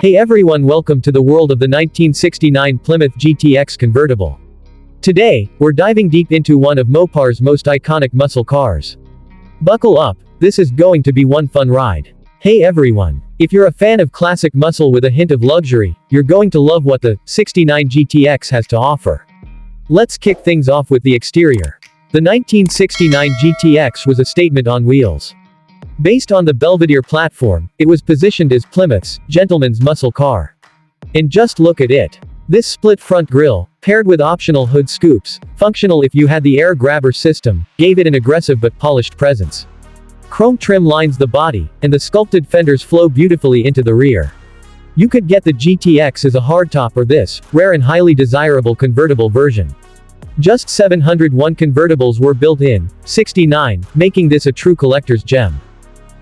Hey everyone, welcome to the world of the 1969 Plymouth GTX Convertible. Today, we're diving deep into one of Mopar's most iconic muscle cars. Buckle up, this is going to be one fun ride. Hey everyone, if you're a fan of classic muscle with a hint of luxury, you're going to love what the 69 GTX has to offer. Let's kick things off with the exterior. The 1969 GTX was a statement on wheels. Based on the Belvedere platform, it was positioned as Plymouth's gentleman's muscle car. And just look at it. This split front grille, paired with optional hood scoops, functional if you had the air grabber system, gave it an aggressive but polished presence. Chrome trim lines the body, and the sculpted fenders flow beautifully into the rear. You could get the GTX as a hardtop or this, rare and highly desirable convertible version. Just 701 convertibles were built in 69, making this a true collector's gem.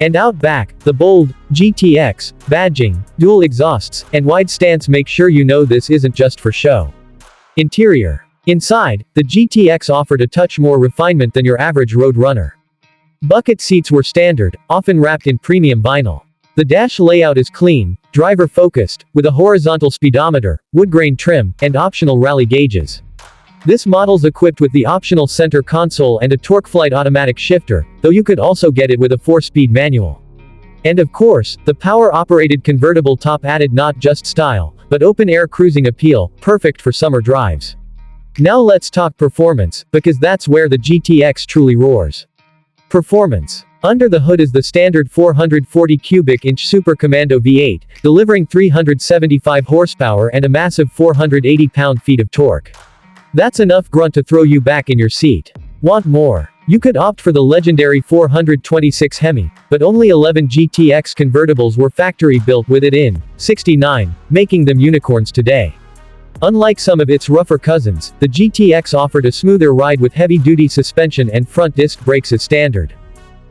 And out back, the bold GTX badging, dual exhausts, and wide stance make sure you know this isn't just for show. Interior. Inside, the GTX offered a touch more refinement than your average road runner. Bucket seats were standard, often wrapped in premium vinyl. The dash layout is clean, driver-focused, with a horizontal speedometer, wood grain trim, and optional rally gauges. This model's equipped with the optional center console and a TorqueFlite automatic shifter, though you could also get it with a 4-speed manual. And of course, the power-operated convertible top added not just style, but open-air cruising appeal, perfect for summer drives. Now let's talk performance, because that's where the GTX truly roars. Performance. Under the hood is the standard 440 cubic inch Super Commando V8, delivering 375 horsepower and a massive 480 pound-feet of torque. That's enough grunt to throw you back in your seat. Want more? You could opt for the legendary 426 HEMI, but only 11 GTX convertibles were factory built with it in 69, making them unicorns today. Unlike some of its rougher cousins, the GTX offered a smoother ride with heavy-duty suspension and front disc brakes as standard.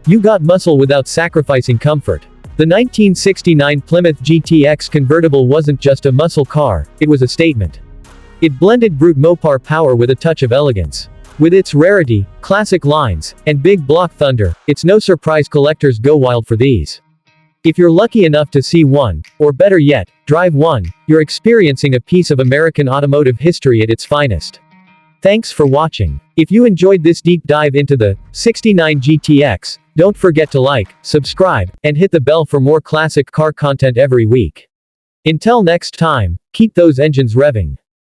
You got muscle without sacrificing comfort. The 1969 Plymouth GTX Convertible wasn't just a muscle car, it was a statement. It blended brute Mopar power with a touch of elegance. With its rarity, classic lines, and big block thunder, it's no surprise collectors go wild for these. If you're lucky enough to see one, or better yet, drive one, you're experiencing a piece of American automotive history at its finest. Thanks for watching. If you enjoyed this deep dive into the 69 GTX, don't forget to like, subscribe, and hit the bell for more classic car content every week. Until next time, keep those engines revving.